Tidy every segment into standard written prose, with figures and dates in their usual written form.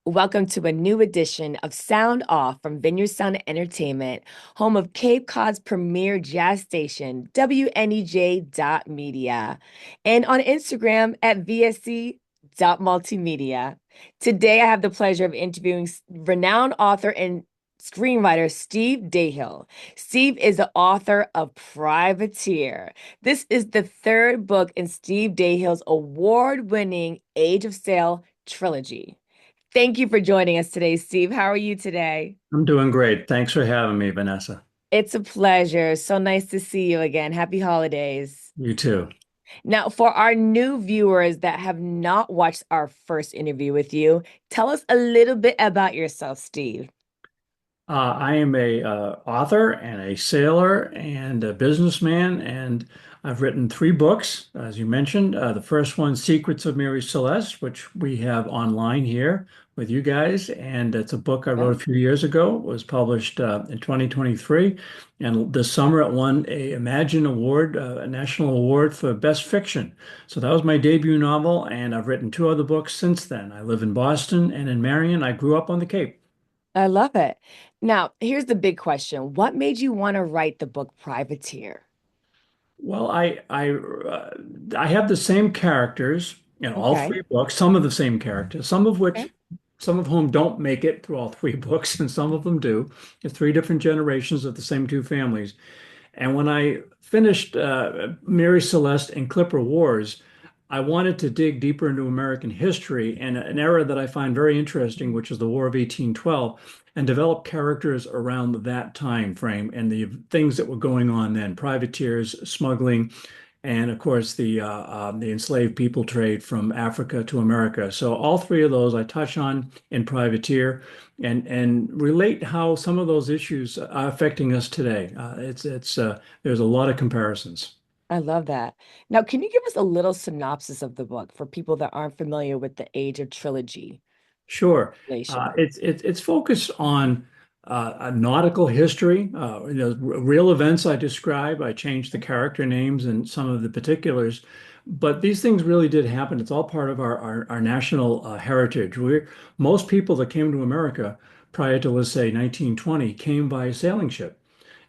Welcome to a new edition of Sound Off from Vineyard Sound Entertainment, home of Cape Cod's premier jazz station, WNEJ.media, and on Instagram at VSC.multimedia. Today, I have the pleasure of interviewing renowned author and screenwriter Steve Dahill. Steve is the author of Privateer. This is the third book in Steve Dahill's award-winning Age of Sail trilogy. Thank you for joining us today, Steve. How are you today? I'm doing great. Thanks for having me, Vanessa. It's a pleasure. So nice to see you again. Happy holidays. You too. Now, for our new viewers that have not watched our first interview with you, tell us a little bit about yourself, Steve. I am a author and a sailor and a businessman, and I've written three books, as you mentioned. The first one, Secrets of Mary Celeste, which we have online here with you guys, and it's a book I wrote a few years ago. It was published in 2023, and this summer it won a Imagine Award, a national award for best fiction. So that was my debut novel, and I've written two other books since then. I live in Boston and in Marion. I grew up on the Cape. I love it. Now, here's the big question. What made you want to write the book Privateer? Well, I have the same characters in all Okay. three books, some of the same characters, some of Okay. which some of whom don't make it through all three books, and some of them do. It's three different generations of the same two families. And when I finished Mary Celeste and Clipper Wars, I wanted to dig deeper into American history and an era that I find very interesting, which is the War of 1812, and develop characters around that time frame and the things that were going on then, privateers, smuggling, and of course the enslaved people trade from Africa to America. So all three of those I touch on in Privateer and relate how some of those issues are affecting us today. It's there's a lot of comparisons. I love that. Now, can you give us a little synopsis of the book for people that aren't familiar with the Age of Trilogy Sure. relation? It's focused on a nautical history, real events I describe. I changed the character names and some of the particulars, but these things really did happen. It's all part of our national heritage. Most people that came to America prior to, let's say, 1920 came by sailing ship.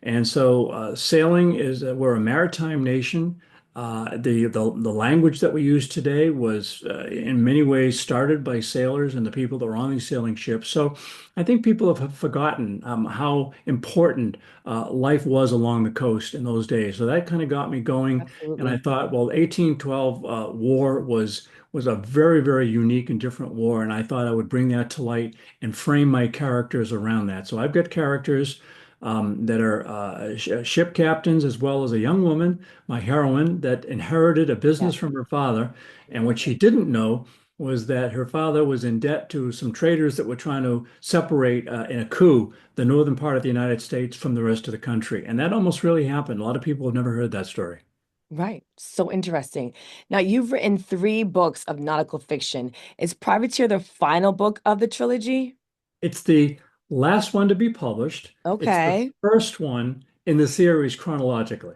And so sailing is we're a maritime nation. The language that we use today was in many ways started by sailors and the people that were on these sailing ships. So I think people have forgotten how important life was along the coast in those days. So that kind of got me going. And I Absolutely. thought, well, 1812 war was a very, very unique and different war. And I thought I would bring that to light and frame my characters around that. So I've got characters that are ship captains, as well as a young woman, my heroine, that inherited a Yeah. business from her father. And what she didn't know was that her father was in debt to some traders that were trying to separate in a coup the northern part of the United States from the rest of the country. And that almost really happened. A lot of people have never heard that story. Right. So interesting. Now, you've written three books of nautical fiction. Is Privateer the final book of the trilogy? It's the last one to be published. It's the Okay. first one in the series chronologically.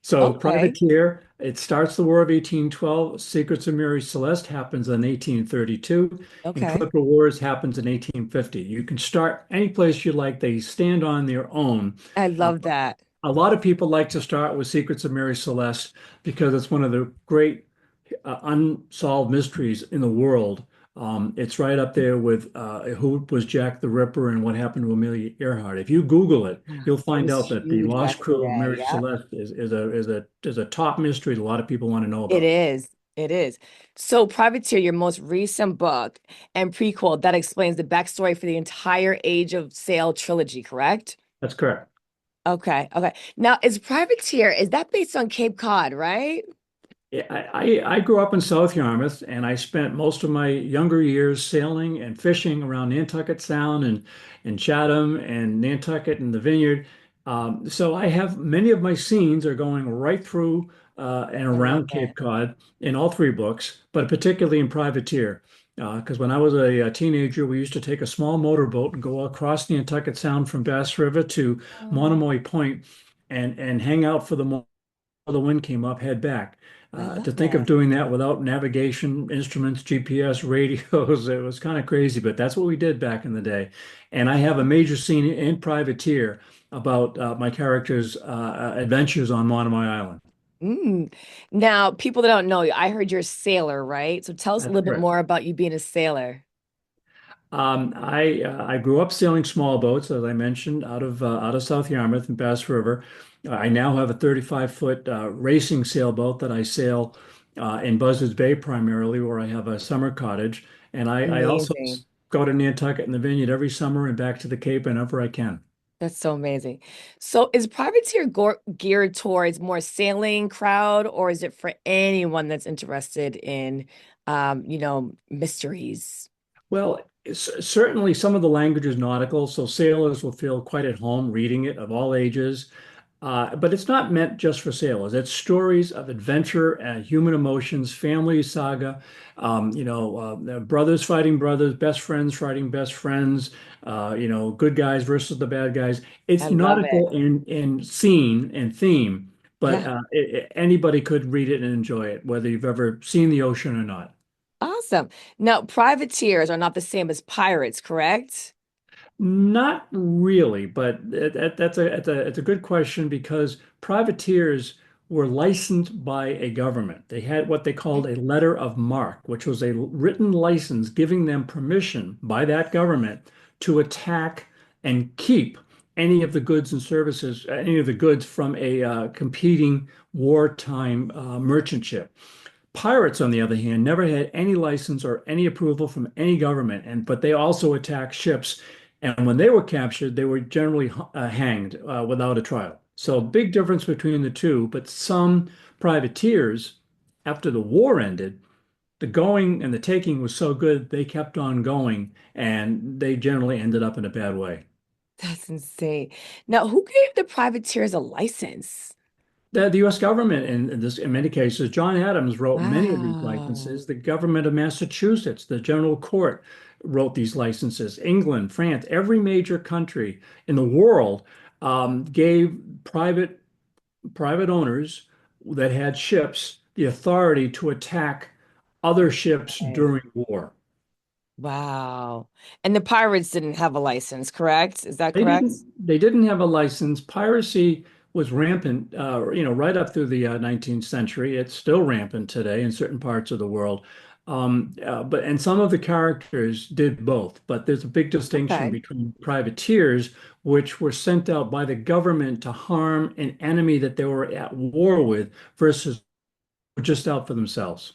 So Okay. Privateer, it starts the War of 1812. Secrets of Mary Celeste happens in 1832, and Okay. Clipper Wars happens in 1850. You can start any place you like. They stand on their own. I Uh, love that. a lot of people like to start with Secrets of Mary Celeste because it's one of the great unsolved mysteries in the world. It's right up there with who was Jack the Ripper and what happened to Amelia Earhart. If you Google it, Yeah, you'll it find was out that the huge lost back in the crew of day. Mary Yeah, Celeste is a top mystery that a lot of people want to know it about. is. It is. So, Privateer, your most recent book and prequel that explains the backstory for the entire Age of Sail trilogy, correct? That's correct. Okay. Okay. Now, is Privateer, is that based on Cape Cod, right? Yeah, I grew up in South Yarmouth, and I spent most of my younger years sailing and fishing around Nantucket Sound and Chatham and Nantucket and the Vineyard. So I have many of my scenes are going right through and I love around that. Cape Cod in all three books, but particularly in Privateer. Because when I was a teenager, we used to take a small motorboat and go across the Nantucket Sound from Bass River to Oh, Monomoy Point and hang out for the wind came up, head back. I To love think of that. doing that without navigation instruments, GPS, radios, it was kind of crazy, but that's what we did back in the day. And I have a major scene in Privateer about my character's adventures on Monomoy Island. Mm. Now, people that don't know you, I heard you're a sailor, right? So tell us a That's little bit correct. more about you being a sailor. I grew up sailing small boats, as I mentioned, out of South Yarmouth and Bass River. I now have a 35-foot racing sailboat that I sail in Buzzards Bay primarily, where I have a summer cottage, and I also Amazing. go to Nantucket and the Vineyard every summer and back to the Cape whenever I can. That's so amazing. So is privateer geared towards more sailing crowd, or is it for anyone that's interested in, mysteries? Well, certainly some of the language is nautical, so sailors will feel quite at home reading it of all ages. But it's not meant just for sailors. It's stories of adventure and human emotions, family saga, brothers fighting brothers, best friends fighting best friends, good guys versus the bad guys. I It's love it. nautical in scene and theme, but Yeah. anybody could read it and enjoy it, whether you've ever seen the ocean or not. Awesome. Now, privateers are not the same as pirates, correct? Not really, but that's a good question because privateers were licensed by a government. They had what they called a letter of marque, which was a written license giving them permission by that government to attack and keep any of the goods and services, any of the goods from a competing wartime merchant ship. Pirates, on the other hand, never had any license or any approval from any government, but they also attacked ships. And when they were captured, they were generally hanged without a trial. So big difference between the two. But some privateers, after the war ended, the going and the taking was so good, they kept on going, and they generally ended up in a bad way. That's insane. Now, who gave the privateers a license? The U.S. government, in many cases, John Adams wrote many of these Wow. licenses. The government of Massachusetts, the General Court, wrote these licenses. England, France, every major country in the world gave private owners that had ships the authority to attack other ships Right. during war. Wow. And the pirates didn't have a license, correct? Is that They correct? didn't they didn't have a license. Piracy was rampant, right up through the 19th century. It's still rampant today in certain parts of the world. But some of the characters did both. But there's a big distinction Okay. between privateers, which were sent out by the government to harm an enemy that they were at war with, versus just out for themselves.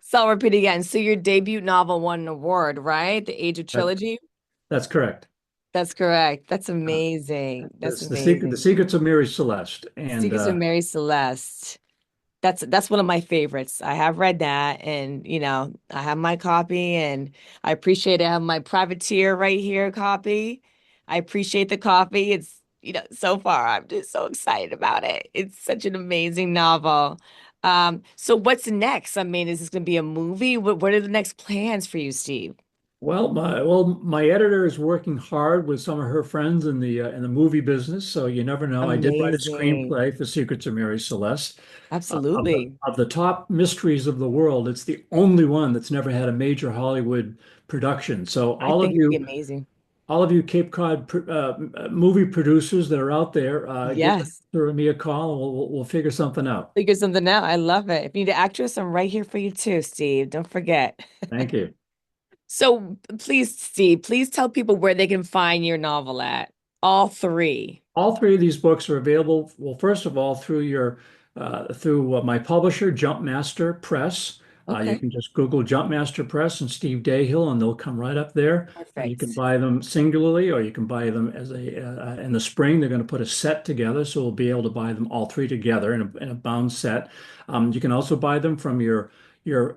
So I'll repeat again. So your debut novel won an award, right? The Age of That, Trilogy? that's correct. That's correct. That's Uh, amazing. That's the amazing. Secrets of Mary Celeste, and Secrets of Mary Celeste. That's one of my favorites. I have read that and I have my copy and I appreciate it. I have my privateer right here copy. I appreciate the copy. It's, so far I'm just so excited about it. It's such an amazing novel. So what's next? I mean, is this going to be a movie? What are the next plans for you, Steve? my editor is working hard with some of her friends in the movie business, so you never know. I did write a Amazing. screenplay for Secrets of Mary Celeste. Of the Absolutely. of the top mysteries of the world, it's the only one that's never had a major Hollywood production. So I think it'd be amazing. all of you Cape Cod movie producers that are out there, give Yes. me a call and we'll figure something out. Figure something out. I love it. If you need an actress, I'm right here for you too, Steve. Don't forget. Thank you. So please, Steve, please tell people where they can find your novel at. All three. All three of these books are available, well, first of all, through my publisher, Jumpmaster Press. You Okay. can just Google Jumpmaster Press and Steve Dahill, and they'll come right up there. You can Perfect. buy them singularly, or you can buy them in the spring. They're going to put a set together, so we'll be able to buy them all three together in a bound set. You can also buy them from your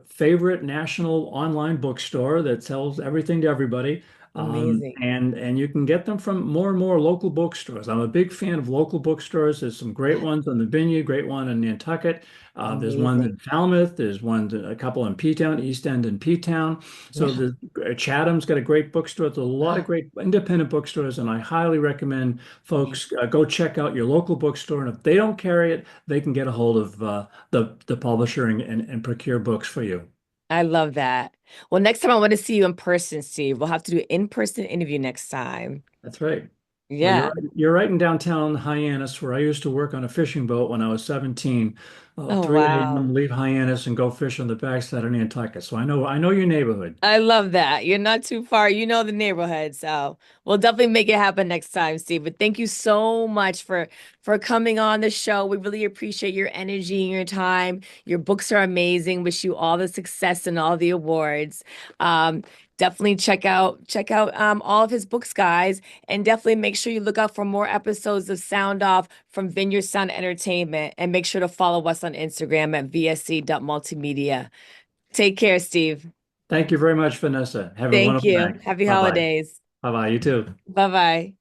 favorite national online bookstore that sells everything to everybody. Amazing. And you can get them from more and more local bookstores. I'm a big fan of local bookstores. There's some great ones in the Vineyard, great one in Nantucket. There's one Amazing. in Falmouth. There's a couple in P-Town, East End and P-Town. So Yeah. the Chatham's got a great bookstore. There's a lot of Ah, great independent bookstores, and I highly recommend amazing. folks go check out your local bookstore. And if they don't carry it, they can get a hold of the publisher and procure books for you. I love that. Well, next time I want to see you in person, Steve. We'll have to do an in-person interview next time. That's right. Well, Yeah. you're right in downtown Hyannis, where I used to work on a fishing boat when I was 17. Oh, 3 a.m. wow. leave Hyannis and go fish on the backside of Nantucket. So I know your neighborhood. I love that. You're not too far. You know the neighborhood, so we'll definitely make it happen next time, Steve. But thank you so much for coming on the show. We really appreciate your energy and your time. Your books are amazing. Wish you all the success and all the awards. Um, definitely check out all of his books, guys, and definitely make sure you look out for more episodes of Sound Off from Vineyard Sound Entertainment, and make sure to follow us on Instagram at vsc.multimedia. Take care, Steve. Thank you very much, Vanessa. Have a Thank wonderful you. day. Happy Bye-bye. holidays. Bye-bye. You too. Bye bye.